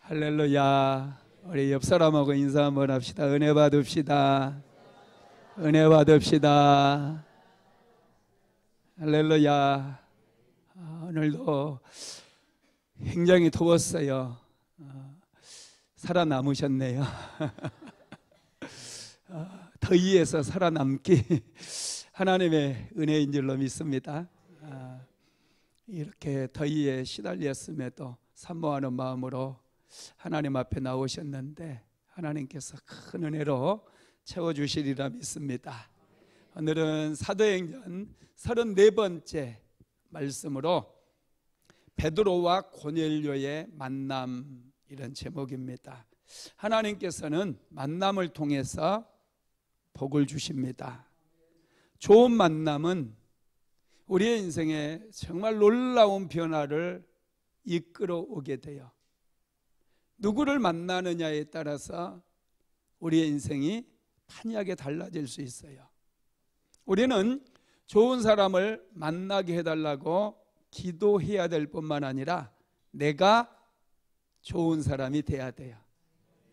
할렐루야. 우리 옆 사람하고 인사 한번 합시다. 은혜 받읍시다. 은혜 받읍시다. 할렐루야. 오늘도 굉장히 더웠어요. 살아남으셨네요. 더위에서 살아남기 하나님의 은혜인 줄로 믿습니다. 이렇게 더위에 시달렸음에도 산모하는 마음으로 하나님 앞에 나오셨는데 하나님께서 큰 은혜로 채워주시리라 믿습니다. 오늘은 사도행전 34번째 말씀으로 베드로와 고넬료의 만남, 이런 제목입니다. 하나님께서는 만남을 통해서 복을 주십니다. 좋은 만남은 우리의 인생에 정말 놀라운 변화를 이끌어오게 돼요. 누구를 만나느냐에 따라서 우리의 인생이 판이하게 달라질 수 있어요. 우리는 좋은 사람을 만나게 해달라고 기도해야 될 뿐만 아니라 내가 좋은 사람이 돼야 돼요.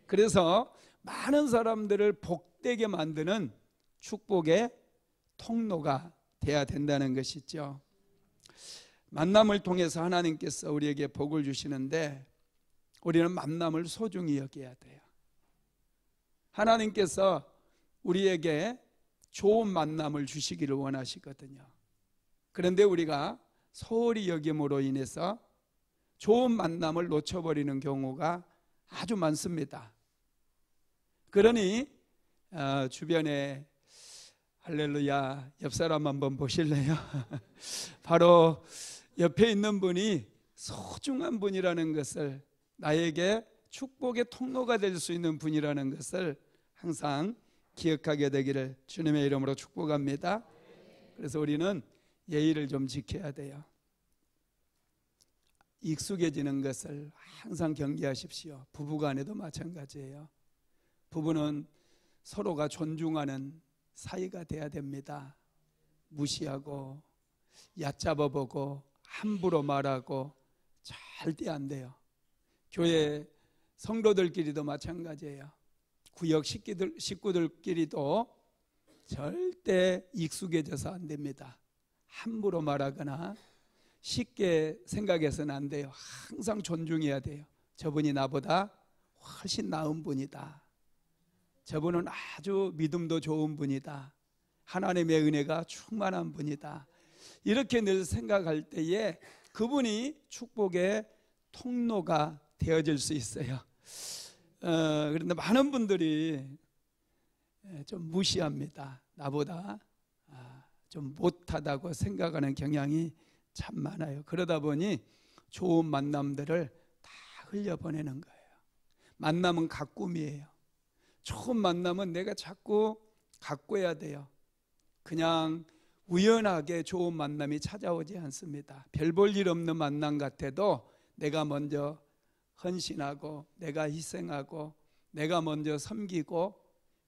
그래서 많은 사람들을 복되게 만드는 축복의 통로가 돼야 된다는 것이죠. 만남을 통해서 하나님께서 우리에게 복을 주시는데 우리는 만남을 소중히 여겨야 돼요. 하나님께서 우리에게 좋은 만남을 주시기를 원하시거든요. 그런데 우리가 소홀히 여김으로 인해서 좋은 만남을 놓쳐버리는 경우가 아주 많습니다. 그러니 주변에 할렐루야, 옆 사람 한번 보실래요? 바로 옆에 있는 분이 소중한 분이라는 것을, 나에게 축복의 통로가 될 수 있는 분이라는 것을 항상 기억하게 되기를 주님의 이름으로 축복합니다. 그래서 우리는 예의를 좀 지켜야 돼요. 익숙해지는 것을 항상 경계하십시오. 부부간에도 마찬가지예요. 부부는 서로가 존중하는 사이가 돼야 됩니다. 무시하고 얕잡아보고 함부로 말하고 절대 안 돼요. 교회 성도들끼리도 마찬가지예요. 구역 식구들끼리도 절대 익숙해져서 안 됩니다. 함부로 말하거나 쉽게 생각해서는 안 돼요. 항상 존중해야 돼요. 저분이 나보다 훨씬 나은 분이다. 저분은 아주 믿음도 좋은 분이다. 하나님의 은혜가 충만한 분이다. 이렇게 늘 생각할 때에 그분이 축복의 통로가 되어질 수 있어요. 그런데 많은 분들이 좀 무시합니다. 나보다 좀 못하다고 생각하는 경향이 참 많아요. 그러다 보니 좋은 만남들을 다 흘려보내는 거예요. 만남은 가꿈이에요. 좋은 만남은 내가 자꾸 가꿔야 돼요. 그냥 우연하게 좋은 만남이 찾아오지 않습니다. 별 볼 일 없는 만남 같아도 내가 먼저 헌신하고 내가 희생하고 내가 먼저 섬기고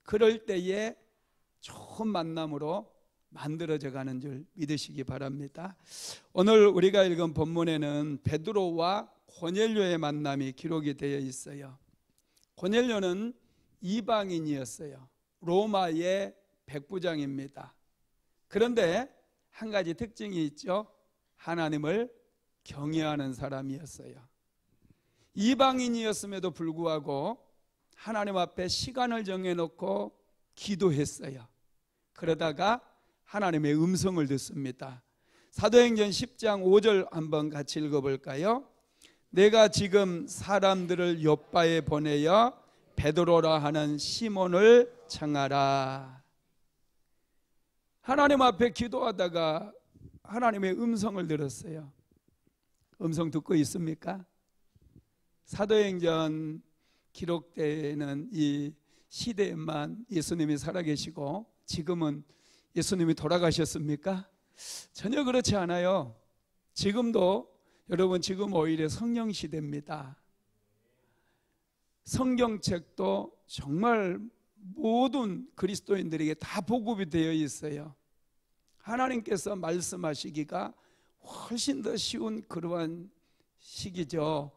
그럴 때에 좋은 만남으로 만들어져 가는 줄 믿으시기 바랍니다. 오늘 우리가 읽은 본문에는 베드로와 고넬료의 만남이 기록이 되어 있어요. 고넬료는 이방인이었어요. 로마의 백부장입니다. 그런데 한 가지 특징이 있죠. 하나님을 경외하는 사람이었어요. 이방인이었음에도 불구하고 하나님 앞에 시간을 정해놓고 기도했어요. 그러다가 하나님의 음성을 듣습니다. 사도행전 10장 5절 한번 같이 읽어볼까요? 내가 지금 사람들을 요바에 보내어 베드로라 하는 시몬을 청하라. 하나님 앞에 기도하다가 하나님의 음성을 들었어요. 음성 듣고 있습니까? 사도행전 기록되는 이 시대에만 예수님이 살아계시고 지금은 예수님이 돌아가셨습니까? 전혀 그렇지 않아요. 지금도 여러분, 지금 오히려 성령 시대입니다. 성경책도 정말 모든 그리스도인들에게 다 보급이 되어 있어요. 하나님께서 말씀하시기가 훨씬 더 쉬운 그러한 시기죠.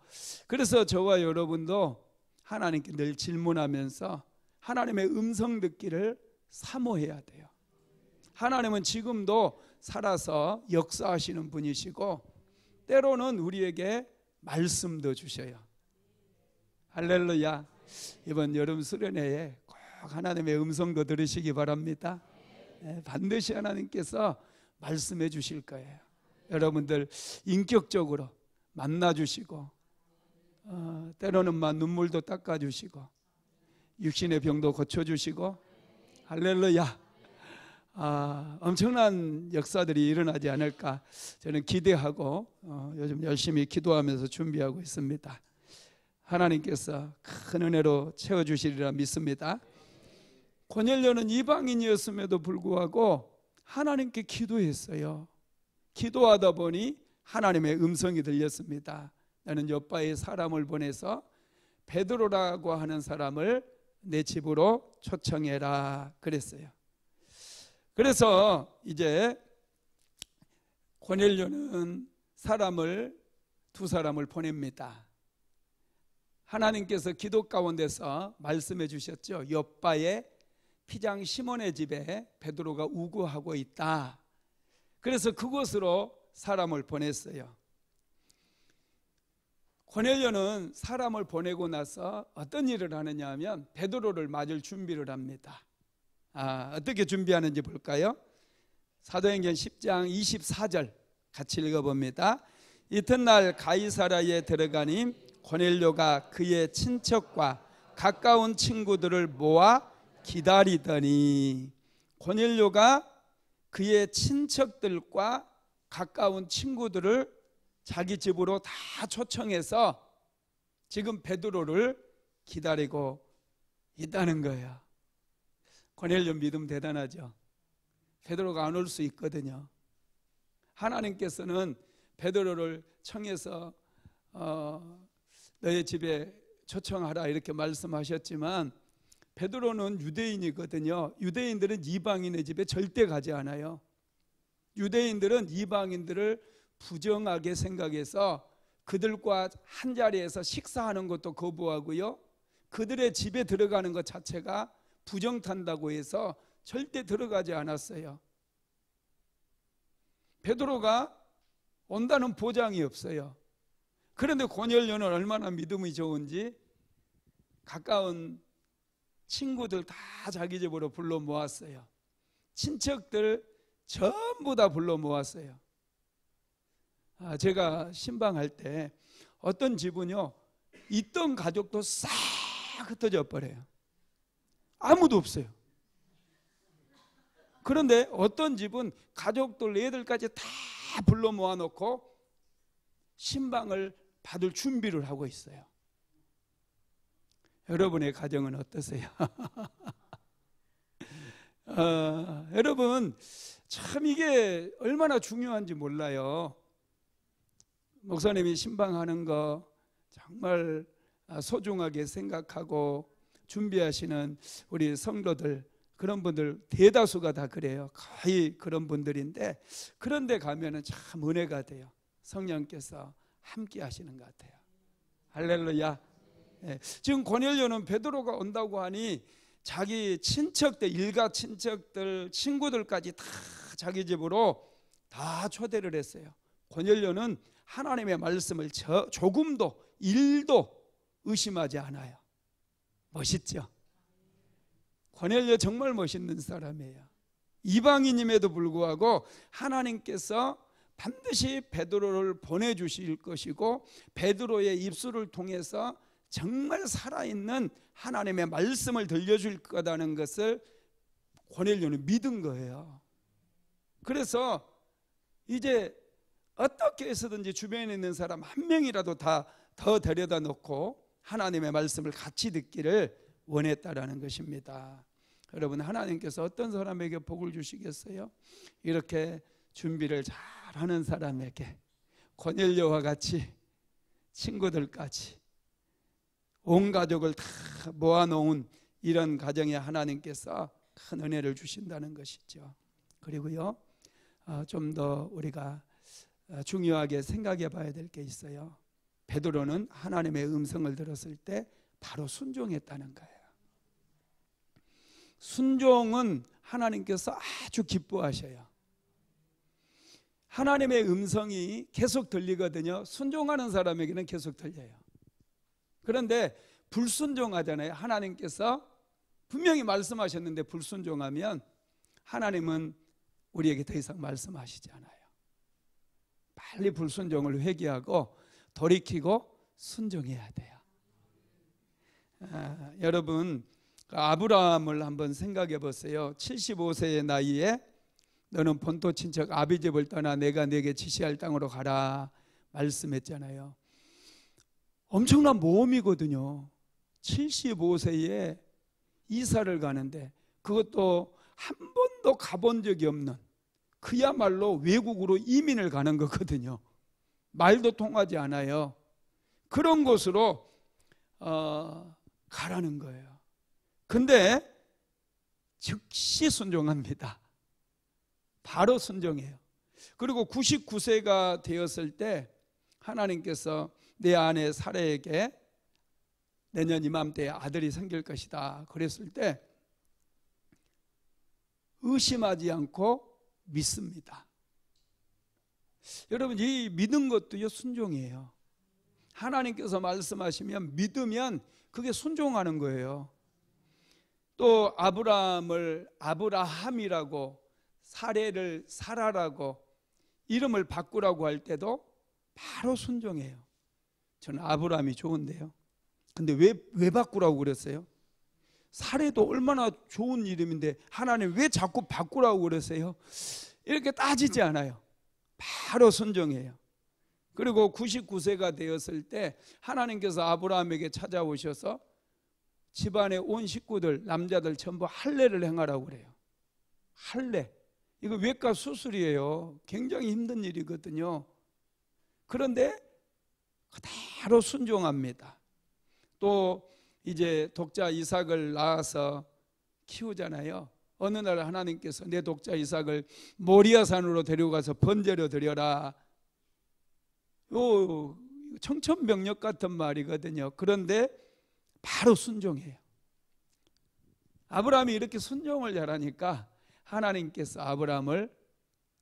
그래서 저와 여러분도 하나님께 늘 질문하면서 하나님의 음성 듣기를 사모해야 돼요. 하나님은 지금도 살아서 역사하시는 분이시고 때로는 우리에게 말씀도 주셔요. 할렐루야. 이번 여름 수련회에 꼭 하나님의 음성도 들으시기 바랍니다. 반드시 하나님께서 말씀해 주실 거예요. 여러분들 인격적으로 만나 주시고 때로는 눈물도 닦아 주시고 육신의 병도 고쳐 주시고 할렐루야. 엄청난 역사들이 일어나지 않을까 저는 기대하고 요즘 열심히 기도하면서 준비하고 있습니다. 하나님께서 큰 은혜로 채워주시리라 믿습니다. 고넬료는 이방인이었음에도 불구하고 하나님께 기도했어요. 기도하다 보니 하나님의 음성이 들렸습니다. 나는 요바에 사람을 보내서 베드로라고 하는 사람을 내 집으로 초청해라 그랬어요. 그래서 이제 고넬료는 두 사람을 보냅니다. 하나님께서 기도 가운데서 말씀해 주셨죠. 요바의 피장 시몬의 집에 베드로가 우거하고 있다. 그래서 그곳으로 사람을 보냈어요. 고넬료는 사람을 보내고 나서 어떤 일을 하느냐 하면 베드로를 맞을 준비를 합니다. 어떻게 준비하는지 볼까요? 사도행전 10장 24절 같이 읽어봅니다. 이튿날 가이사라에 들어가니 고넬료가 그의 친척과 가까운 친구들을 모아 기다리더니 고넬료가 그의 친척들과 가까운 친구들을 자기 집으로 다 초청해서 지금 베드로를 기다리고 있다는 거예요. 고넬료 믿음 대단하죠. 베드로가 안 올 수 있거든요. 하나님께서는 베드로를 청해서 너의 집에 초청하라 이렇게 말씀하셨지만 베드로는 유대인이거든요. 유대인들은 이방인의 집에 절대 가지 않아요. 유대인들은 이방인들을 부정하게 생각해서 그들과 한자리에서 식사하는 것도 거부하고요, 그들의 집에 들어가는 것 자체가 부정탄다고 해서 절대 들어가지 않았어요. 베드로가 온다는 보장이 없어요. 그런데 고넬료는 얼마나 믿음이 좋은지 가까운 친구들 다 자기 집으로 불러 모았어요. 친척들 전부 다 불러 모았어요. 제가 신방할 때 어떤 집은요, 있던 가족도 싹 흩어져 버려요. 아무도 없어요. 그런데 어떤 집은 가족들 애들까지 다 불러 모아놓고 신방을 받을 준비를 하고 있어요. 여러분의 가정은 어떠세요? 여러분 참 이게 얼마나 중요한지 몰라요. 목사님이 신방하는 거 정말 소중하게 생각하고 준비하시는 우리 성도들, 그런 분들 대다수가 다 그래요. 거의 그런 분들인데, 그런데 가면은 참 은혜가 돼요. 성령께서 함께 하시는 것 같아요. 할렐루야. 네. 지금 고넬료는 베드로가 온다고 하니 자기 친척들, 일가 친척들, 친구들까지 다 자기 집으로 다 초대를 했어요. 고넬료는 하나님의 말씀을 조금도 1도 의심하지 않아요. 멋있죠? 고넬료 정말 멋있는 사람이에요. 이방인임에도 불구하고 하나님께서 반드시 베드로를 보내주실 것이고 베드로의 입술을 통해서 정말 살아있는 하나님의 말씀을 들려줄 거라는 것을 고넬료는 믿은 거예요. 그래서 이제 어떻게 해서든지 주변에 있는 사람 한 명이라도 더 데려다 놓고 하나님의 말씀을 같이 듣기를 원했다라는 것입니다. 여러분, 하나님께서 어떤 사람에게 복을 주시겠어요? 이렇게 준비를 잘하는 사람에게, 고넬료와 같이 친구들까지 온 가족을 다 모아놓은 이런 가정에 하나님께서 큰 은혜를 주신다는 것이죠. 그리고요, 좀 더 우리가 중요하게 생각해 봐야 될 게 있어요. 베드로는 하나님의 음성을 들었을 때 바로 순종했다는 거예요. 순종은 하나님께서 아주 기뻐하셔요. 하나님의 음성이 계속 들리거든요. 순종하는 사람에게는 계속 들려요. 그런데 불순종하잖아요. 하나님께서 분명히 말씀하셨는데 불순종하면 하나님은 우리에게 더 이상 말씀하시지 않아요. 빨리 불순종을 회개하고 돌이키고 순종해야 돼요. 여러분, 아브라함을 한번 생각해 보세요. 75세의 나이에 너는 본토 친척 아비집을 떠나 내가 네게 지시할 땅으로 가라 말씀했잖아요. 엄청난 모험이거든요. 75세에 이사를 가는데, 그것도 한 번도 가본 적이 없는, 그야말로 외국으로 이민을 가는 거거든요. 말도 통하지 않아요. 그런 곳으로 가라는 거예요. 근데 즉시 순종합니다. 바로 순종해요. 그리고 99세가 되었을 때 하나님께서 내 아내 사라에게 내년 이맘때에 아들이 생길 것이다 그랬을 때 의심하지 않고 믿습니다. 여러분, 이 믿은 것도요 순종이에요. 하나님께서 말씀하시면 믿으면 그게 순종하는 거예요. 또 아브라함을 아브라함이라고, 사례를 사라라고 이름을 바꾸라고 할 때도 바로 순종해요. 저는 아브라함이 좋은데요. 근데 왜 바꾸라고 그랬어요? 사례도 얼마나 좋은 이름인데 하나님 왜 자꾸 바꾸라고 그러세요? 이렇게 따지지 않아요. 바로 순종해요. 그리고 99세가 되었을 때 하나님께서 아브라함에게 찾아오셔서 집안의 온 식구들, 남자들 전부 할례를 행하라고 그래요. 할례. 이거 외과 수술이에요. 굉장히 힘든 일이거든요. 그런데 그대로 순종합니다. 또 이제 독자 이삭을 낳아서 키우잖아요. 어느 날 하나님께서 내 독자 이삭을 모리아산으로 데려가서 번제로 드려라. 요 청천벽력 같은 말이거든요. 그런데 바로 순종해요. 아브라함이 이렇게 순종을 잘하니까 하나님께서 아브라함을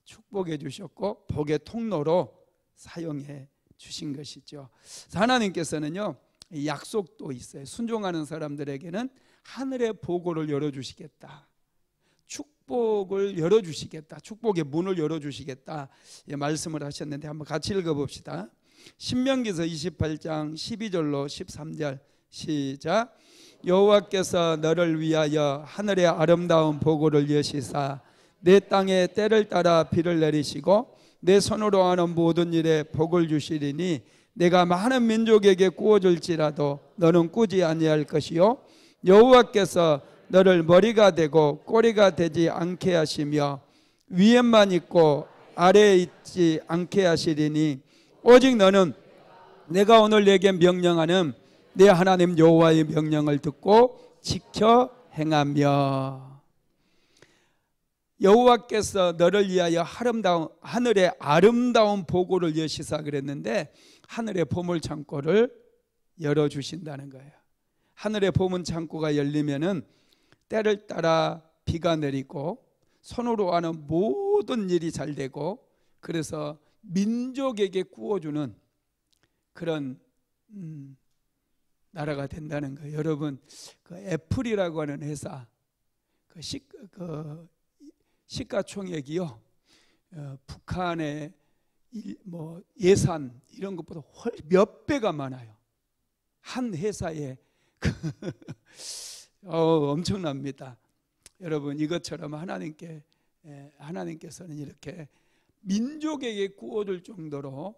축복해 주셨고 복의 통로로 사용해 주신 것이죠. 하나님께서는요 약속도 있어요. 순종하는 사람들에게는 하늘의 보고를 열어주시겠다, 축복을 열어주시겠다, 축복의 문을 열어주시겠다 말씀을 하셨는데 한번 같이 읽어봅시다. 신명기서 28장 12절로 13절 시작. 여호와께서 너를 위하여 하늘의 아름다운 보고를 여시사 내 땅에 때를 따라 비를 내리시고 내 손으로 하는 모든 일에 복을 주시리니 내가 많은 민족에게 구워줄지라도 너는 꾸지 아니할 것이요 여호와께서 너를 머리가 되고 꼬리가 되지 않게 하시며 위에만 있고 아래에 있지 않게 하시리니 오직 너는 내가 오늘 내게 명령하는 내 하나님 여호와의 명령을 듣고 지켜 행하며. 여호와께서 너를 위하여 하늘의 아름다운 보고를 여시사 그랬는데 하늘의 보물 창고를 열어주신다는 거예요. 하늘의 보물 창고가 열리면은 때를 따라 비가 내리고 손으로 하는 모든 일이 잘 되고 그래서 민족에게 구워주는 그런 나라가 된다는 거예요. 여러분, 그 애플이라고 하는 회사 그 시가총액이요 북한의 뭐 예산 이런 것보다 몇 배가 많아요. 한 회사에 엄청납니다. 여러분, 이것처럼 하나님께서는 이렇게 민족에게 구워줄 정도로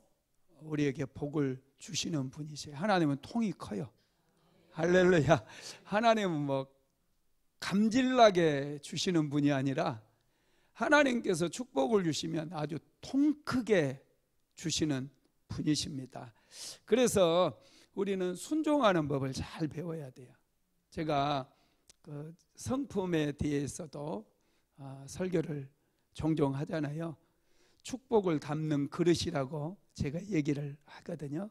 우리에게 복을 주시는 분이세요. 하나님은 통이 커요. 할렐루야. 하나님은 뭐 감질나게 주시는 분이 아니라 하나님께서 축복을 주시면 아주 통 크게 주시는 분이십니다. 그래서 우리는 순종하는 법을 잘 배워야 돼요. 제가 그 성품에 대해서도 설교를 종종 하잖아요. 축복을 담는 그릇이라고 제가 얘기를 하거든요.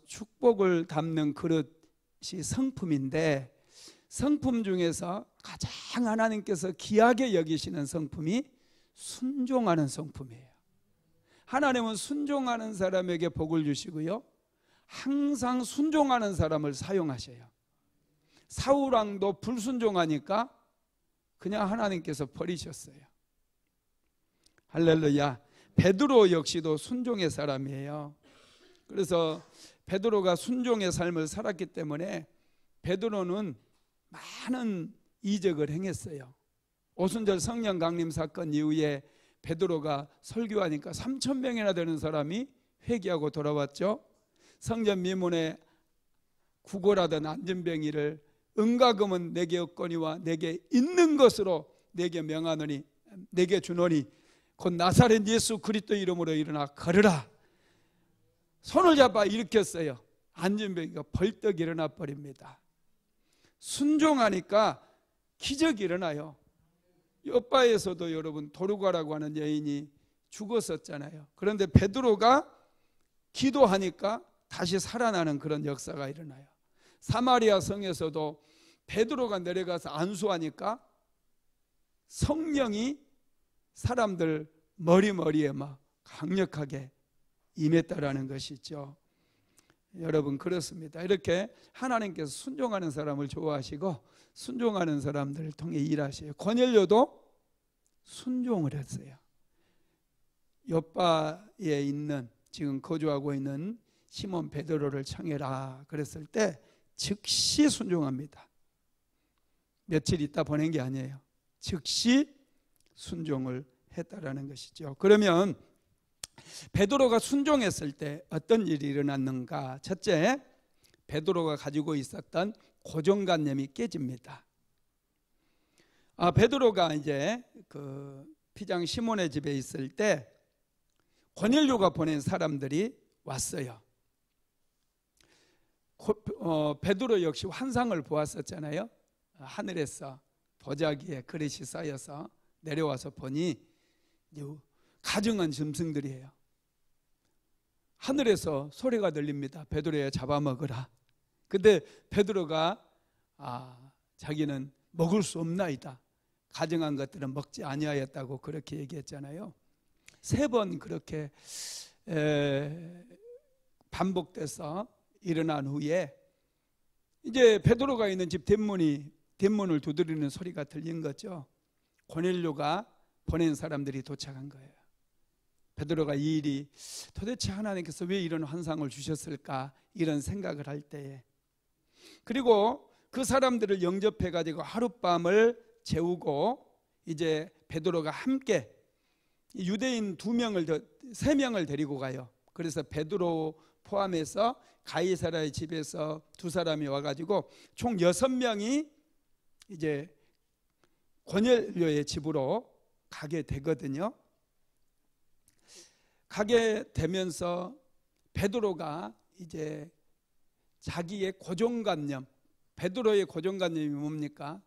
축복을 담는 그릇이 성품인데, 성품 중에서 가장 하나님께서 귀하게 여기시는 성품이 순종하는 성품이에요. 하나님은 순종하는 사람에게 복을 주시고요, 항상 순종하는 사람을 사용하셔요. 사울왕도 불순종하니까 그냥 하나님께서 버리셨어요. 할렐루야. 베드로 역시도 순종의 사람이에요. 그래서 베드로가 순종의 삶을 살았기 때문에 베드로는 많은 이적을 행했어요. 오순절 성령 강림 사건 이후에 베드로가 설교하니까 3,000명이나 되는 사람이 회개하고 돌아왔죠. 성전 미문에 구걸하던 안전뱅이를 은과 금은 내게 없거니와 내게 있는 것으로 내게 명하노니, 내게 주노니 곧 나사렛 예수 그리스도 이름으로 일어나 걸으라. 손을 잡아 일으켰어요. 안전뱅이가 벌떡 일어나 버립니다. 순종하니까 기적이 일어나요. 옆바에서도 여러분 도르가라고 하는 여인이 죽었었잖아요. 그런데 베드로가 기도하니까 다시 살아나는 그런 역사가 일어나요. 사마리아 성에서도 베드로가 내려가서 안수하니까 성령이 사람들 머리에 막 강력하게 임했다라는 것이죠. 여러분, 그렇습니다. 이렇게 하나님께서 순종하는 사람을 좋아하시고 순종하는 사람들을 통해 일하셔요. 고넬료도 순종을 했어요. 요빠에 있는, 지금 거주하고 있는 시몬 베드로를 청해라 그랬을 때 즉시 순종합니다. 며칠 있다 보낸 게 아니에요. 즉시 순종을 했다라는 것이죠. 그러면 베드로가 순종했을 때 어떤 일이 일어났는가? 첫째, 베드로가 가지고 있었던 고정관념이 깨집니다. 베드로가 이제 그 피장 시몬의 집에 있을 때 고넬료가 보낸 사람들이 왔어요. 베드로 역시 환상을 보았었잖아요. 하늘에서 보자기에 그릇이 쌓여서 내려와서 보니 가증한 짐승들이에요. 하늘에서 소리가 들립니다. 베드로야, 잡아먹으라. 근데 베드로가 자기는 먹을 수 없나이다. 가증한 것들은 먹지 아니하였다고 그렇게 얘기했잖아요. 3번 그렇게 반복돼서 일어난 후에 이제 베드로가 있는 집 대문을 두드리는 소리가 들린 거죠. 고넬료가 보낸 사람들이 도착한 거예요. 베드로가 이 일이 도대체 하나님께서 왜 이런 환상을 주셨을까, 이런 생각을 할 때에, 그리고 그 사람들을 영접해 가지고 하룻밤을 재우고 이제 베드로가 함께 유대인 3명을 데리고 가요. 그래서 베드로 포함해서 가이사랴의 집에서 2사람이 와가지고 총 6명이 이제 고넬료의 집으로 가게 되거든요. 가게 되면서 베드로가 이제 자기의 고정관념, 베드로의 고정관념이 뭡니까?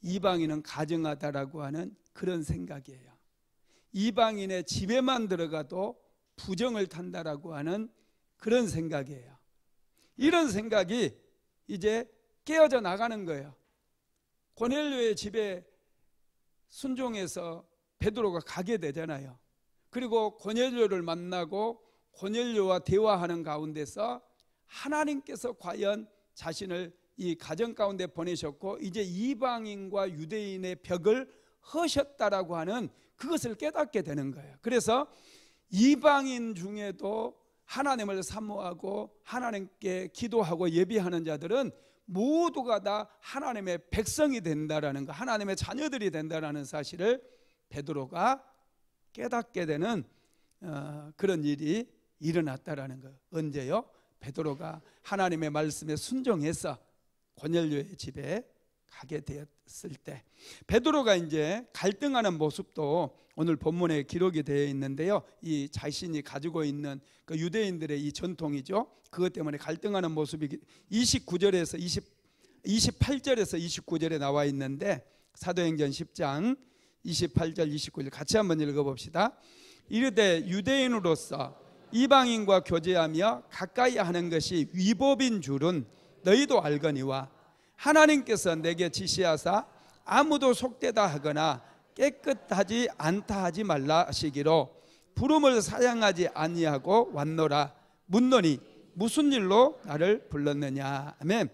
이방인은 가증하다라고 하는 그런 생각이에요. 이방인의 집에만 들어가도 부정을 탄다라고 하는 그런 생각이에요. 이런 생각이 이제 깨어져 나가는 거예요. 고넬료의 집에 순종해서 베드로가 가게 되잖아요. 그리고 고넬료를 만나고 고넬료와 대화하는 가운데서 하나님께서 과연 자신을 이 가정 가운데 보내셨고 이제 이방인과 유대인의 벽을 허셨다라고 하는 그것을 깨닫게 되는 거예요. 그래서 이방인 중에도 하나님을 사모하고 하나님께 기도하고 예비하는 자들은 모두가 다 하나님의 백성이 된다라는 거, 하나님의 자녀들이 된다라는 사실을 베드로가 깨닫게 되는 그런 일이 일어났다라는 거예요. 언제요? 베드로가 하나님의 말씀에 순종해서 고넬료의 집에 가게 되었을 때. 베드로가 이제 갈등하는 모습도 오늘 본문에 기록이 되어 있는데요. 이 자신이 가지고 있는 그 유대인들의 이 전통이죠. 그것 때문에 갈등하는 모습이 28절에서 29절에 나와 있는데, 사도행전 10장 28절 29절 같이 한번 읽어봅시다. 이르되 유대인으로서 이방인과 교제하며 가까이 하는 것이 위법인 줄은 너희도 알거니와 하나님께서 내게 지시하사 아무도 속되다 하거나 깨끗하지 않다 하지 말라 하시기로 부름을 사양하지 아니하고 왔노라. 묻노니 무슨 일로 나를 불렀느냐. 아멘.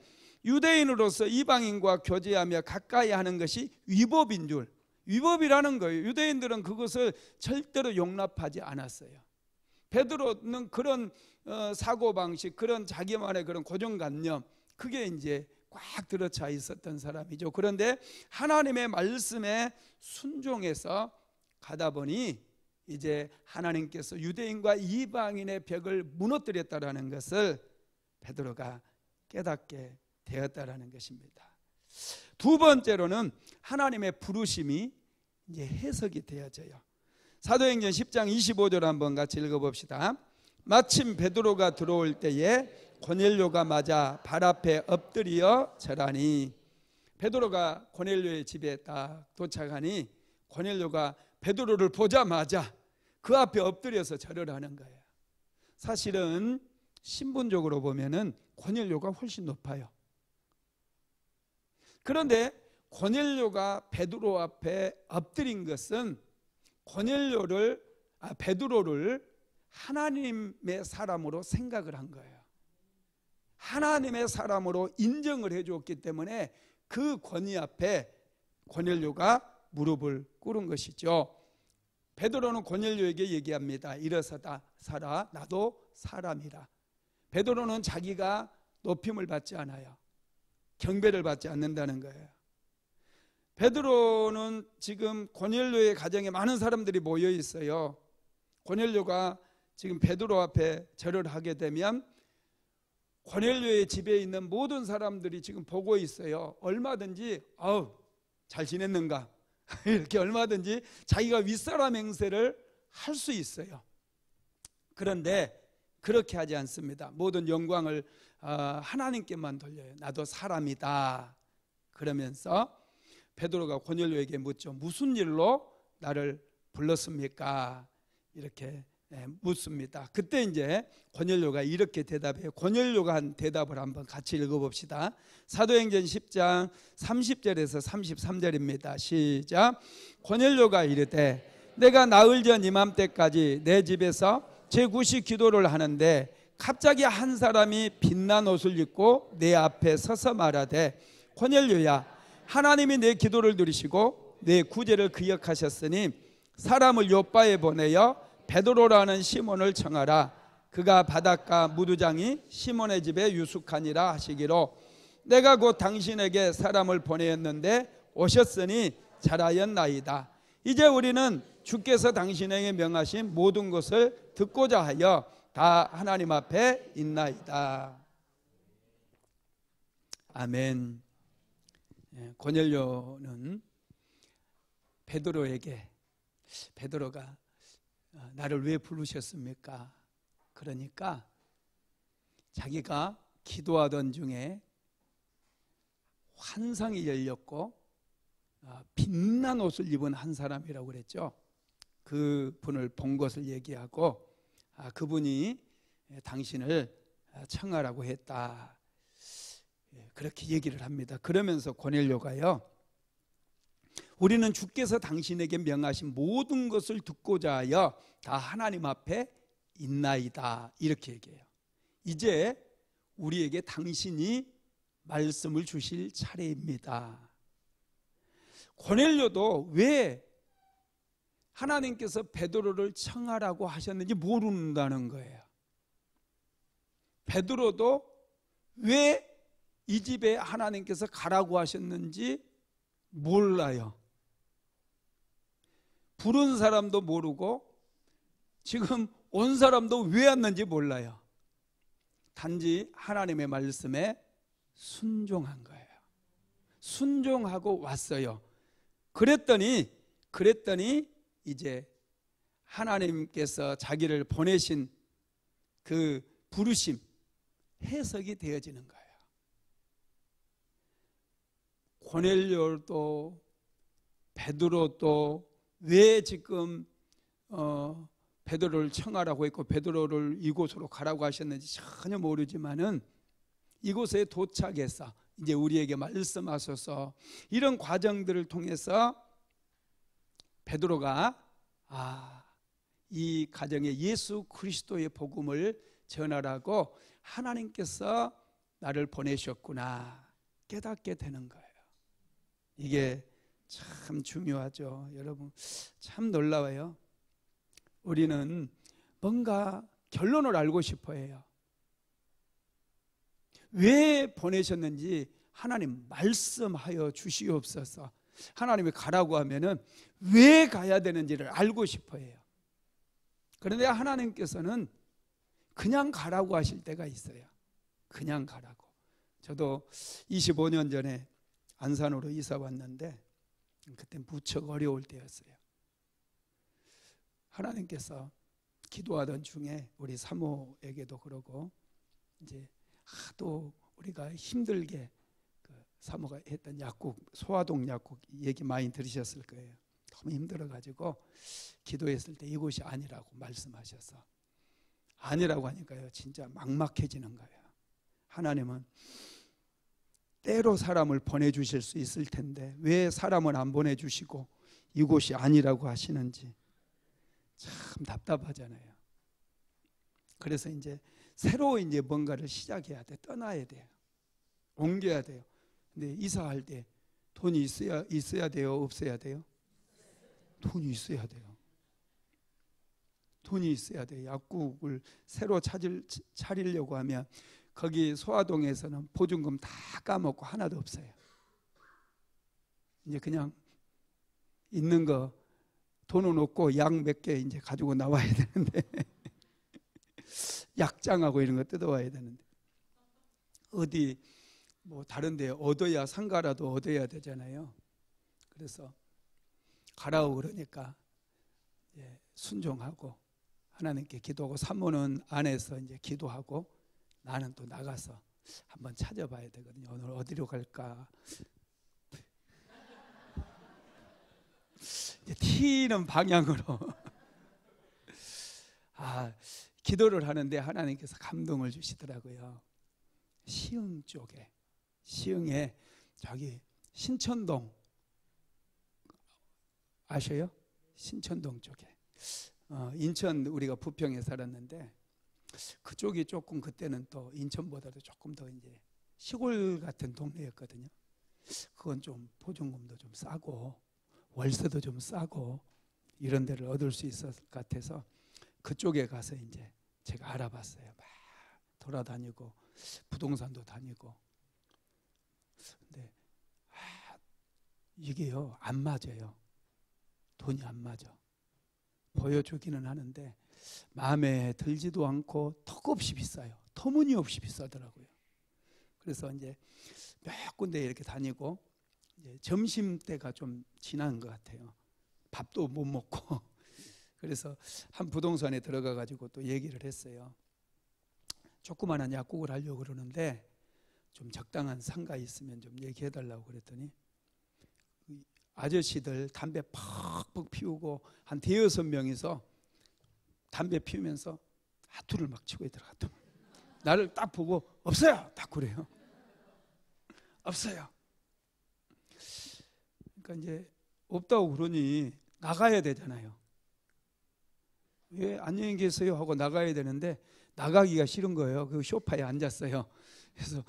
유대인으로서 이방인과 교제하며 가까이 하는 것이 위법인 줄, 위법이라는 거예요. 유대인들은 그것을 절대로 용납하지 않았어요. 베드로는 그런 사고방식, 그런 자기만의 그런 고정관념, 그게 이제 꽉 들어차 있었던 사람이죠. 그런데 하나님의 말씀에 순종해서 가다 보니 이제 하나님께서 유대인과 이방인의 벽을 무너뜨렸다라는 것을 베드로가 깨닫게 되었다라는 것입니다. 두 번째로는 하나님의 부르심이 이제 해석이 되어져요. 사도행전 10장 25절 한번 같이 읽어봅시다. 마침 베드로가 들어올 때에 고넬료가 맞아 발 앞에 엎드려 절하니. 베드로가 고넬료의 집에 딱 도착하니 고넬료가 베드로를 보자마자 그 앞에 엎드려서 절을 하는 거예요. 사실은 신분적으로 보면은 고넬료가 훨씬 높아요. 그런데 고넬료가 베드로 앞에 엎드린 것은 베드로를 하나님의 사람으로 생각을 한 거예요. 하나님의 사람으로 인정을 해주었기 때문에 그 권위 앞에 고넬료가 무릎을 꿇은 것이죠. 베드로는 고넬료에게 얘기합니다. 일어서다 살아, 나도 사람이라. 베드로는 자기가 높임을 받지 않아요. 경배를 받지 않는다는 거예요. 베드로는 지금 고넬료의 가정에 많은 사람들이 모여 있어요. 고넬료가 지금 베드로 앞에 절을 하게 되면 고넬료의 집에 있는 모든 사람들이 지금 보고 있어요. 얼마든지 잘 지냈는가 이렇게 얼마든지 자기가 윗사람 행세를 할 수 있어요. 그런데 그렇게 하지 않습니다. 모든 영광을 하나님께만 돌려요. 나도 사람이다. 그러면서 베드로가 고넬료에게 묻죠. 무슨 일로 나를 불렀습니까? 이렇게 묻습니다. 그때 이제 고넬료가 이렇게 대답해요. 고넬료가 한 대답을 한번 같이 읽어봅시다. 사도행전 10장 30절에서 33절입니다. 시작. 고넬료가 이르되 내가 나흘 전 이맘때까지 내 집에서 제9시 기도를 하는데 갑자기 한 사람이 빛난 옷을 입고 내 앞에 서서 말하되 고넬료야, 하나님이 내 기도를 들으시고 내 구제를 기억하셨으니 사람을 요바에 보내어 베드로라는 시몬을 청하라. 그가 바닷가 무두장이 시몬의 집에 유숙하니라 하시기로 내가 곧 당신에게 사람을 보내었는데 오셨으니 잘하였나이다. 이제 우리는 주께서 당신에게 명하신 모든 것을 듣고자 하여 다 하나님 앞에 있나이다. 아멘. 고넬료는 베드로에게 베드로가 나를 왜 부르셨습니까? 그러니까 자기가 기도하던 중에 환상이 열렸고 빛난 옷을 입은 한 사람이라고 그랬죠. 그 분을 본 것을 얘기하고 그분이 당신을 청하라고 했다. 그렇게 얘기를 합니다. 그러면서 고넬료가요, 우리는 주께서 당신에게 명하신 모든 것을 듣고자 하여 다 하나님 앞에 있나이다. 이렇게 얘기해요. 이제 우리에게 당신이 말씀을 주실 차례입니다. 고넬료도 왜 하나님께서 베드로를 청하라고 하셨는지 모른다는 거예요. 베드로도 왜 이 집에 하나님께서 가라고 하셨는지 몰라요. 부른 사람도 모르고 지금 온 사람도 왜 왔는지 몰라요. 단지 하나님의 말씀에 순종한 거예요. 순종하고 왔어요. 그랬더니 이제 하나님께서 자기를 보내신 그 부르심 해석이 되어지는 거예요. 고넬료도 베드로도 왜 지금 베드로를 청하라고 했고 베드로를 이곳으로 가라고 하셨는지 전혀 모르지만은 이곳에 도착해서 이제 우리에게 말씀하셔서 이런 과정들을 통해서 베드로가 이 가정에 예수 그리스도의 복음을 전하라고 하나님께서 나를 보내셨구나 깨닫게 되는 거예요. 이게 참 중요하죠. 여러분 참 놀라워요. 우리는 뭔가 결론을 알고 싶어 해요. 왜 보내셨는지 하나님 말씀하여 주시옵소서. 하나님이 가라고 하면은 왜 가야 되는지를 알고 싶어 해요. 그런데 하나님께서는 그냥 가라고 하실 때가 있어요. 그냥 가라고. 저도 25년 전에 안산으로 이사 왔는데 그때 무척 어려울 때였어요. 하나님께서 기도하던 중에 우리 사모에게도 그러고 이제 하도 우리가 힘들게 사모가 했던 약국, 소화동 약국 얘기 많이 들으셨을 거예요. 너무 힘들어가지고 기도했을 때 이곳이 아니라고 말씀하셔서 아니라고 하니까요 진짜 막막해지는 거예요. 하나님은 때로 사람을 보내주실 수 있을 텐데 왜 사람을 안 보내주시고 이곳이 아니라고 하시는지 참 답답하잖아요. 그래서 이제 새로 이제 뭔가를 시작해야 돼. 떠나야 돼요. 옮겨야 돼요. 근데 이사할 때 돈이 있어야 돼요? 없어야 돼요? 돈이 있어야 돼요. 돈이 있어야 돼요. 약국을 새로 차리려고 하면 거기 소화동에서는 보증금 다 까먹고 하나도 없어요. 이제 그냥 있는 거 돈은 없고 약 몇 개 이제 가지고 나와야 되는데 약장하고 이런 거 뜯어와야 되는데 어디 뭐 다른 데 얻어야 상가라도 얻어야 되잖아요. 그래서 가라고 그러니까 순종하고 하나님께 기도하고 사모는 안에서 이제 기도하고 나는 또 나가서 한번 찾아봐야 되거든요. 오늘 어디로 갈까? 이제 튀는 방향으로 기도를 하는데 하나님께서 감동을 주시더라고요. 시흥 쪽에, 시흥에 저기 신천동 아셔요? 신천동 쪽에 인천 우리가 부평에 살았는데 그쪽이 조금 그때는 또 인천보다도 조금 더 이제 시골 같은 동네였거든요. 그건 좀 보증금도 좀 싸고 월세도 좀 싸고 이런 데를 얻을 수 있을 것 같아서 그쪽에 가서 이제 제가 알아봤어요. 막 돌아다니고 부동산도 다니고. 근데 이게요 안 맞아요. 돈이 안 맞아. 보여주기는 하는데 마음에 들지도 않고 턱없이 비싸요. 터무니없이 비싸더라고요. 그래서 이제 몇 군데 이렇게 다니고 이제 점심 때가 좀 지난 것 같아요. 밥도 못 먹고 그래서 한 부동산에 들어가 가지고 또 얘기를 했어요. 조그마한 약국을 하려고 그러는데 좀 적당한 상가 있으면 좀 얘기해 달라고 그랬더니 아저씨들 담배 팍팍 피우고 한 대여섯 명이서 담배 피우면서 하투를 막 치고 있더라고요. 나를 딱 보고 없어요 딱 그래요. 없어요. 그러니까 이제 없다고 그러니 나가야 되잖아요. 왜 안녕히 계세요 하고 나가야 되는데 나가기가 싫은 거예요. 그 소파에 앉았어요. 그래서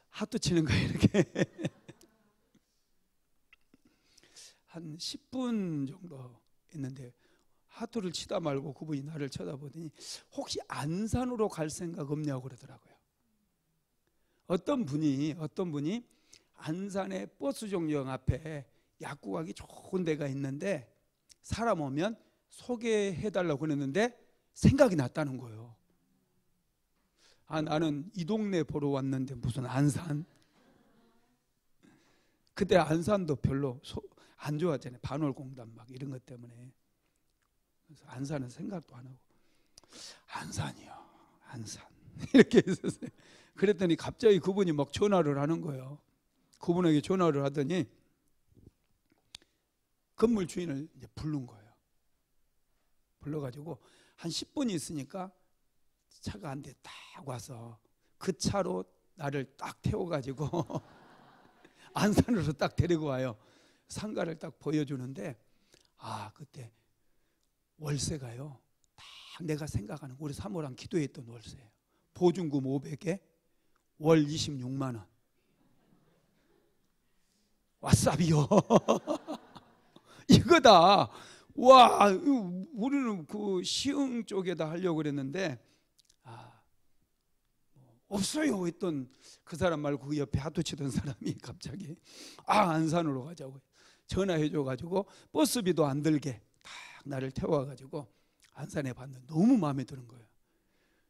하투 치는 거예요 이렇게. 한 10분 정도 있는데 하투를 치다 말고 그분이 나를 쳐다보더니 혹시 안산으로 갈 생각 없냐고 그러더라고요. 어떤 분이 안산의 버스 정류장 앞에 약국하기 좋은 데가 있는데 사람 오면 소개해달라고 그랬는데 생각이 났다는 거예요. 나는 이 동네 보러 왔는데 무슨 안산? 그때 안산도 별로 안 좋았잖아요. 반월공단 막 이런 것 때문에. 그래서 안산은 생각도 안 하고 안산이요. 안산 이렇게 했었어요. 그랬더니 갑자기 그분이 막 전화를 하는 거예요. 그분에게 전화를 하더니 건물 주인을 이제 부른 거예요. 불러가지고 한 10분이 있으니까 차가 한 대 딱 와서 그 차로 나를 딱 태워가지고 안산으로 딱 데리고 와요. 상가를 딱 보여주는데 그때 월세가요 딱 내가 생각하는 우리 사모랑 기도했던 월세예요. 보증금 500에 월 26만 원. 와싸비요. 이거다. 와, 우리는 그 시흥 쪽에다 하려고 그랬는데 없어요 했던 그 사람 말고 그 옆에 하도 치던 사람이 갑자기 안산으로 가자고 전화해줘가지고 버스비도 안 들게 딱 나를 태워가지고 안산에 봤는데 너무 마음에 드는 거예요.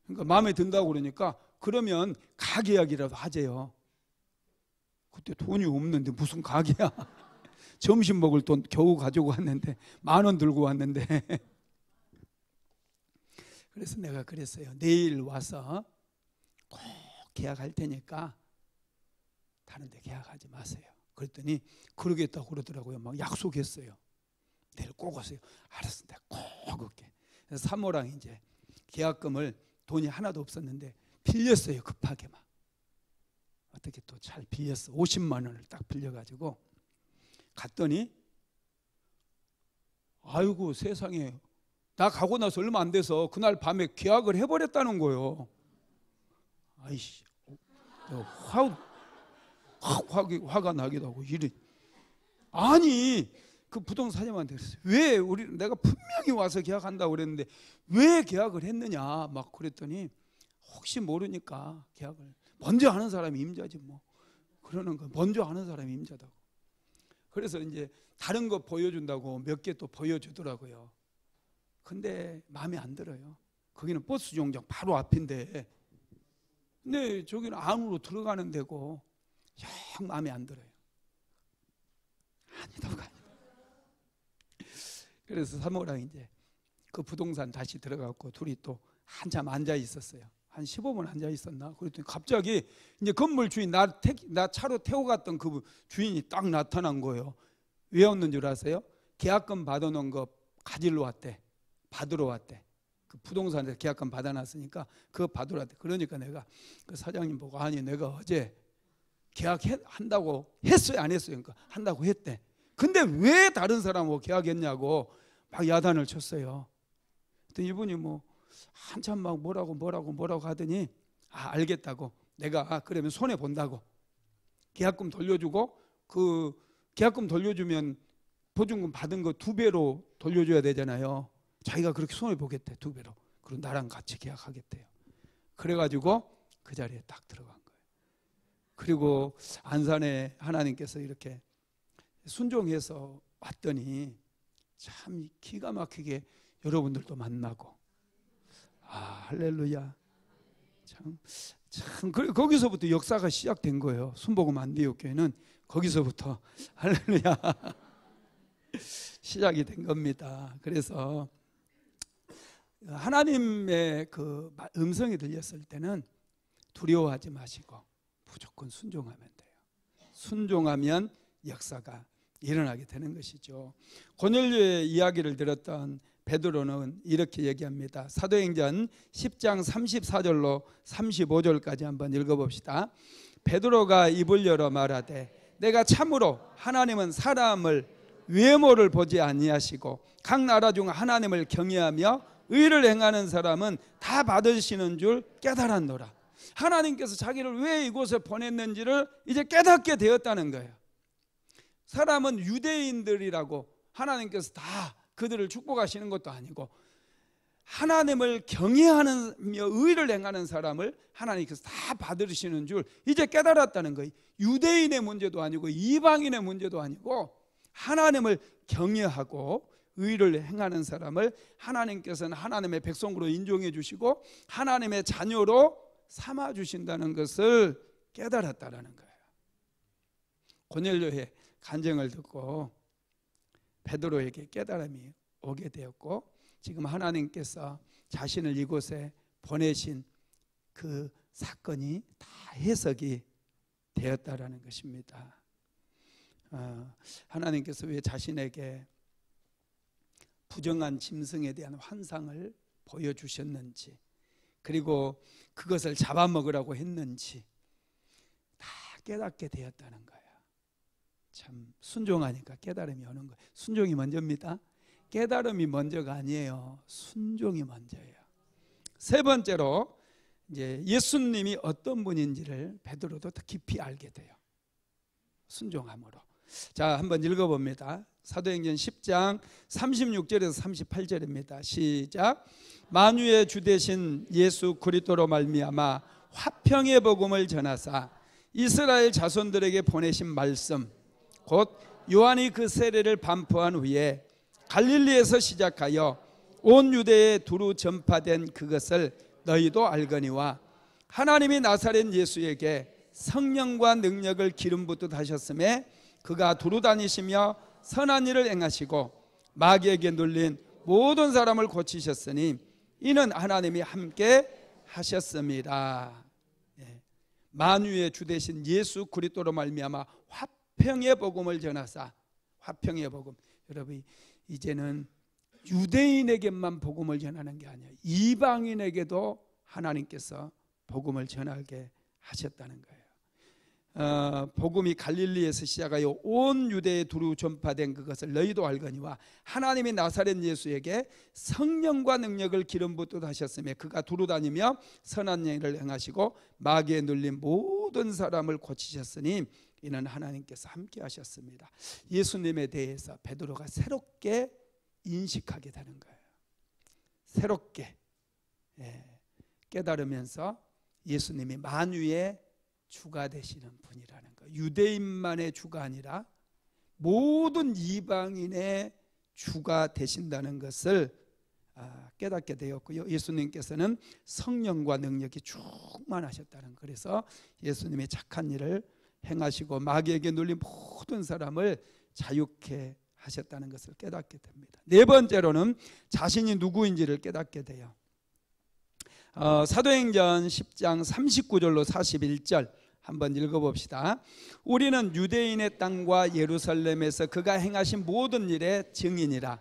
그러니까 마음에 든다고 그러니까 그러면 가게 이야기라도 하재요. 그때 돈이 없는데 무슨 가게야. 점심 먹을 돈 겨우 가지고 왔는데 10,000원 들고 왔는데 그래서 내가 그랬어요. 내일 와서 꼭 계약할 테니까 다른 데 계약하지 마세요. 그랬더니 그러겠다고 그러더라고요. 막 약속했어요. 내일 꼭 오세요. 알았어, 내가 꼭 올게. 그래서 사모랑 이제 계약금을 돈이 하나도 없었는데 빌렸어요. 급하게 막 어떻게 또 잘 빌렸어. 50만 원을 딱 빌려가지고 갔더니 아이고 세상에 나 가고 나서 얼마 안 돼서 그날 밤에 계약을 해버렸다는 거예요. 아이씨 화가 나기도 하고 이래. 아니 그 부동산 사장님한테 그랬어요. 왜 내가 분명히 와서 계약한다고 그랬는데 왜 계약을 했느냐 막 그랬더니 혹시 모르니까 계약을 먼저 하는 사람이 임자지 뭐 그러는 거. 먼저 하는 사람이 임자다고. 그래서 이제 다른 거 보여준다고 몇 개 또 보여주더라고요. 근데 마음에 안 들어요. 거기는 버스 정류장 바로 앞인데 근데 저기는 안으로 들어가는 데고 영 마음에 안 들어요. 아니다. 그래서 사모랑 이제 그 부동산 다시 들어갔고 둘이 또 한참 앉아 있었어요. 한 15분 앉아 있었나? 그랬더니 갑자기 이제 건물 주인 나 차로 태워 갔던 그 주인이 딱 나타난 거예요. 왜 왔는 줄 아세요? 계약금 받아놓은 거 가지러 왔대. 받으러 왔대. 그 부동산에서 계약금 받아놨으니까 그거 받으러 왔대. 그러니까 내가 그 사장님 보고 아니 내가 어제 계약한다고 했어요 안 했어요? 그러니까 한다고 했대. 근데 왜 다른 사람하고 계약했냐고 막 야단을 쳤어요. 그랬더니 이분이 뭐 한참 막 뭐라고 하더니 알겠다고. 내가 그러면 손해 본다고. 계약금 돌려주고 그 계약금 돌려주면 보증금 받은 거 2배로 돌려줘야 되잖아요. 자기가 그렇게 손해 보겠대 2배로. 그리고 나랑 같이 계약하겠대요. 그래가지고 그 자리에 딱 들어간 거예요. 그리고 안산에 하나님께서 이렇게 순종해서 왔더니 참 기가 막히게 여러분들도 만나고 할렐루야. 참 거기서부터 역사가 시작된 거예요. 순복음 안디옥교회는 거기서부터 할렐루야 시작이 된 겁니다. 그래서 하나님의 그 음성이 들렸을 때는 두려워하지 마시고 무조건 순종하면 돼요. 순종하면 역사가 일어나게 되는 것이죠. 고넬료의 이야기를 들었던 베드로는 이렇게 얘기합니다. 사도행전 10장 34절로 35절까지 한번 읽어봅시다. 베드로가 입을 열어 말하되 내가 참으로 하나님은 사람을 외모를 보지 아니하시고 각 나라 중 하나님을 경외하며 의를 행하는 사람은 다 받으시는 줄 깨달았노라. 하나님께서 자기를 왜 이곳에 보냈는지를 이제 깨닫게 되었다는 거예요. 사람은 유대인들이라고 하나님께서 다 그들을 축복하시는 것도 아니고 하나님을 경외하며 의를 행하는 사람을 하나님께서 다 받으시는 줄 이제 깨달았다는 거예요. 유대인의 문제도 아니고 이방인의 문제도 아니고 하나님을 경외하고 의를 행하는 사람을 하나님께서는 하나님의 백성으로 인정해 주시고 하나님의 자녀로 삼아 주신다는 것을 깨달았다라는 거예요. 고넬료의 간증을 듣고 베드로에게 깨달음이 오게 되었고 지금 하나님께서 자신을 이곳에 보내신 그 사건이 다 해석이 되었다라는 것입니다. 하나님께서 왜 자신에게 부정한 짐승에 대한 환상을 보여주셨는지, 그리고 그것을 잡아먹으라고 했는지 다 깨닫게 되었다는 거예요. 참 순종하니까 깨달음이 오는 거예요. 순종이 먼저입니다. 깨달음이 먼저가 아니에요. 순종이 먼저예요. 세 번째로 이제 예수님이 어떤 분인지를 베드로도 더 깊이 알게 돼요. 순종함으로. 자, 한번 읽어봅니다. 사도행전 10장 36절에서 38절입니다. 시작. 만유의 주 되신 예수 그리스도로 말미암아 화평의 복음을 전하사 이스라엘 자손들에게 보내신 말씀 곧 요한이 그 세례를 반포한 후에 갈릴리에서 시작하여 온 유대에 두루 전파된 그것을 너희도 알거니와 하나님이 나사렛 예수에게 성령과 능력을 기름 붓듯 하셨음에 그가 두루 다니시며 선한 일을 행하시고 마귀에게 눌린 모든 사람을 고치셨으니 이는 하나님이 함께 하셨습니다. 만유의 주 되신 예수 그리스도로 말미암아 화평의 복음을 전하사, 화평의 복음. 여러분, 이제는 유대인에게만 복음을 전하는 게 아니에요. 이방인에게도 하나님께서 복음을 전하게 하셨다는 거예요. 복음이 갈릴리에서 시작하여 온 유대에 두루 전파된 그것을 너희도 알거니와 하나님이 나사렛 예수에게 성령과 능력을 기름 붓듯 하셨으며 그가 두루 다니며 선한 일을 행하시고 마귀에 눌린 모든 사람을 고치셨으니 이는 하나님께서 함께 하셨습니다. 예수님에 대해서 베드로가 새롭게 인식하게 되는 거예요. 새롭게 깨달으면서 예수님이 만유의 주가 되시는 분이라는 거. 유대인만의 주가 아니라 모든 이방인의 주가 되신다는 것을 깨닫게 되었고요. 예수님께서는 성령과 능력이 충만하셨다는 거. 그래서 예수님이 착한 일을 행하시고 마귀에게 눌린 모든 사람을 자유케 하셨다는 것을 깨닫게 됩니다. 네 번째로는 자신이 누구인지를 깨닫게 돼요. 사도행전 10장 39절로 41절 한번 읽어봅시다. 우리는 유대인의 땅과 예루살렘에서 그가 행하신 모든 일의 증인이라.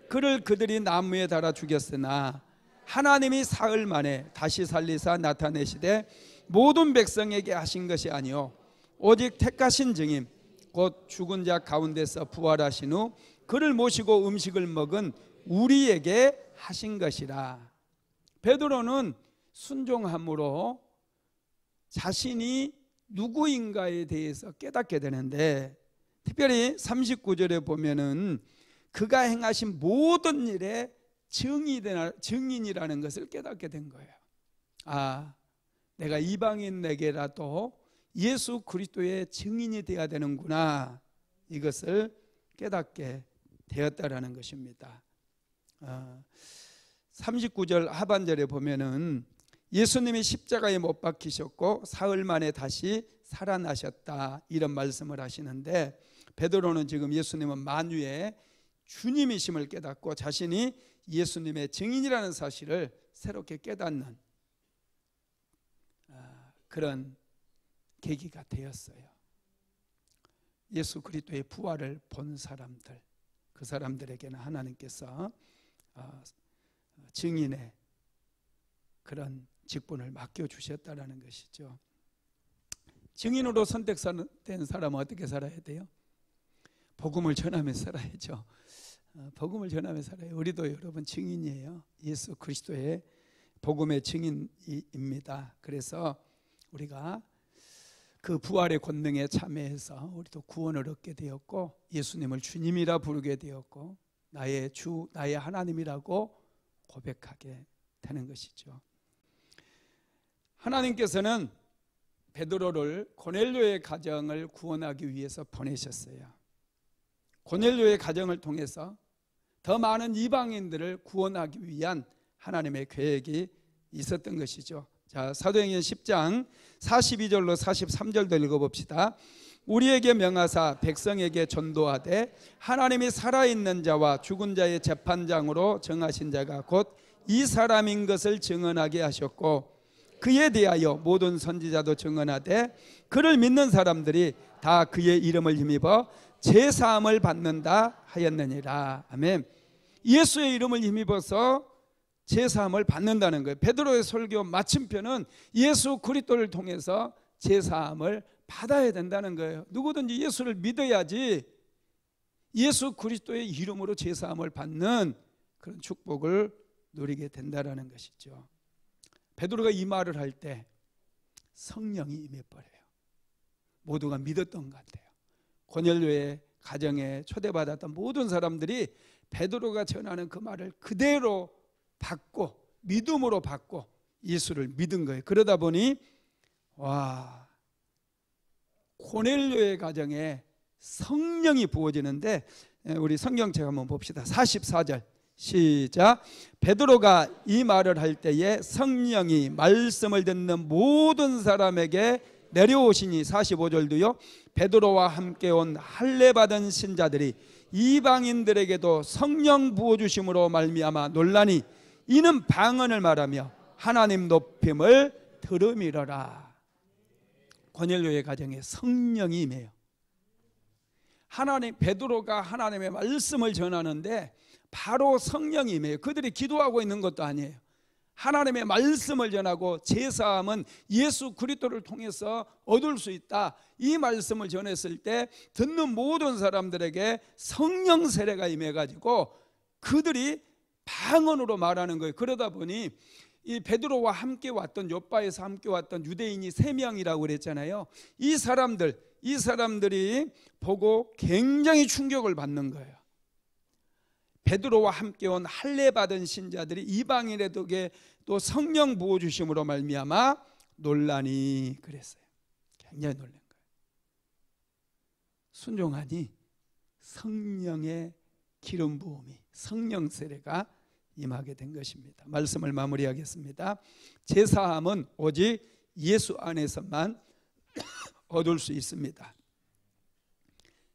그를 그들이 나무에 달아 죽였으나 하나님이 사흘 만에 다시 살리사 나타내시되 모든 백성에게 하신 것이 아니요 오직 택하신 증인 곧 죽은 자 가운데서 부활하신 후 그를 모시고 음식을 먹은 우리에게 하신 것이라. 베드로는 순종함으로 자신이 누구인가에 대해서 깨닫게 되는데, 특별히 39절에 보면은 그가 행하신 모든 일의 증인이라는 것을 깨닫게 된 거예요. 아, 내가 이방인에게라도 예수 그리스도의 증인이 되어야 되는구나, 이것을 깨닫게 되었다라는 것입니다. 39절 하반절에 보면은 예수님이 십자가에 못 박히셨고 사흘 만에 다시 살아나셨다, 이런 말씀을 하시는데, 베드로는 지금 예수님은 만유의 주님이심을 깨닫고 자신이 예수님의 증인이라는 사실을 새롭게 깨닫는 그런 계기가 되었어요. 예수 그리스도의 부활을 본 사람들, 그 사람들에게는 하나님께서 증인의 그런 직분을 맡겨주셨다는 것이죠. 증인으로 선택된 사람은 어떻게 살아야 돼요? 복음을 전하며 살아야죠. 복음을 전하며 살아요. 우리도 여러분 증인이에요. 예수 그리스도의 복음의 증인입니다. 그래서 우리가 그 부활의 권능에 참여해서 우리도 구원을 얻게 되었고 예수님을 주님이라 부르게 되었고 나의 주, 나의 하나님이라고 고백하게 되는 것이죠. 하나님께서는 베드로를 고넬료의 가정을 구원하기 위해서 보내셨어요. 고넬료의 가정을 통해서 더 많은 이방인들을 구원하기 위한 하나님의 계획이 있었던 것이죠. 자, 사도행전 10장 42절로 43절도 읽어봅시다. 우리에게 명하사 백성에게 전도하되 하나님이 살아있는 자와 죽은 자의 재판장으로 정하신 자가 곧 이 사람인 것을 증언하게 하셨고 그에 대하여 모든 선지자도 증언하되 그를 믿는 사람들이 다 그의 이름을 힘입어 제사함을 받는다 하였느니라. 아멘. 예수의 이름을 힘입어서 제사함을 받는다는 거예요. 베드로의 설교 마침표는 예수 그리스도를 통해서 제사함을 받아야 된다는 거예요. 누구든지 예수를 믿어야지 예수 그리스도의 이름으로 제사함을 받는 그런 축복을 누리게 된다는 것이죠. 베드로가 이 말을 할 때 성령이 임해버려요. 모두가 믿었던 것 같아요. 고넬료의 가정에 초대받았던 모든 사람들이 베드로가 전하는 그 말을 그대로 받고 믿음으로 받고 예수를 믿은 거예요. 그러다 보니 고넬료의 가정에 성령이 부어지는데, 우리 성경책 한번 봅시다. 44절 시작. 베드로가 이 말을 할 때에 성령이 말씀을 듣는 모든 사람에게 내려오시니, 45절도요. 베드로와 함께 온 할례 받은 신자들이 이방인들에게도 성령 부어주심으로 말미암아 놀라니 이는 방언을 말하며 하나님 높임을 들음이러라. 고넬료의 가정에 성령이 임해요. 베드로가 하나님의 말씀을 전하는데 바로 성령이 임해요. 그들이 기도하고 있는 것도 아니에요. 하나님의 말씀을 전하고 제사함은 예수 그리스도를 통해서 얻을 수 있다, 이 말씀을 전했을 때 듣는 모든 사람들에게 성령 세례가 임해가지고 그들이 방언으로 말하는 거예요. 그러다 보니 이 베드로와 함께 왔던, 요바에서 함께 왔던 유대인이 3명이라고 그랬잖아요. 이 사람들이 보고 굉장히 충격을 받는 거예요. 베드로와 함께 온 할례 받은 신자들이 이방인에게 또 성령 부어 주심으로 말미암아 놀라니 그랬어요. 굉장히 놀란 거예요. 순종하니 성령의 기름 부음이, 성령 세례가 임하게 된 것입니다. 말씀을 마무리하겠습니다. 제사함은 오직 예수 안에서만 얻을 수 있습니다.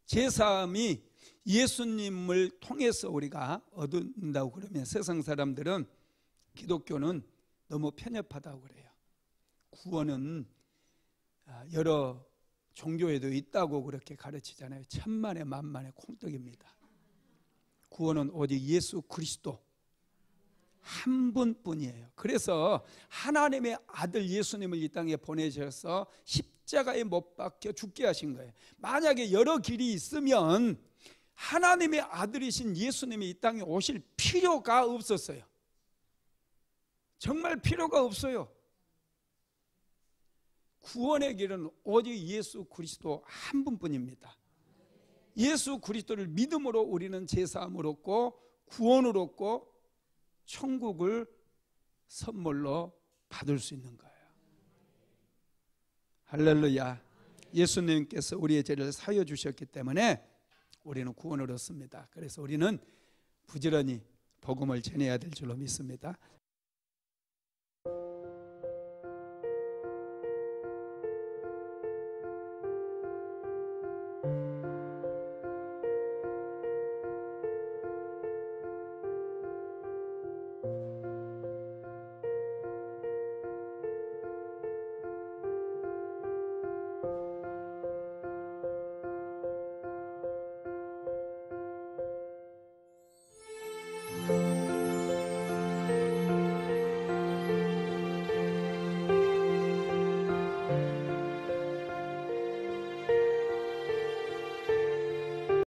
제사함이 예수님을 통해서 우리가 얻는다고 그러면 세상 사람들은, 기독교는 너무 편협하다고 그래요. 구원은 여러 종교에도 있다고 그렇게 가르치잖아요. 천만에 만만의 콩떡입니다. 구원은 오직 예수 그리스도 한 분뿐이에요. 그래서 하나님의 아들 예수님을 이 땅에 보내셔서 십자가에 못 박혀 죽게 하신 거예요. 만약에 여러 길이 있으면 하나님의 아들이신 예수님이 이 땅에 오실 필요가 없었어요. 정말 필요가 없어요. 구원의 길은 오직 예수 그리스도 한 분뿐입니다. 예수 그리스도를 믿음으로 우리는 제사함을 얻고 구원을 얻고 천국을 선물로 받을 수 있는 거예요. 할렐루야. 예수님께서 우리의 죄를 사여 주셨기 때문에 우리는 구원을 얻습니다. 그래서 우리는 부지런히 복음을 전해야 될 줄로 믿습니다.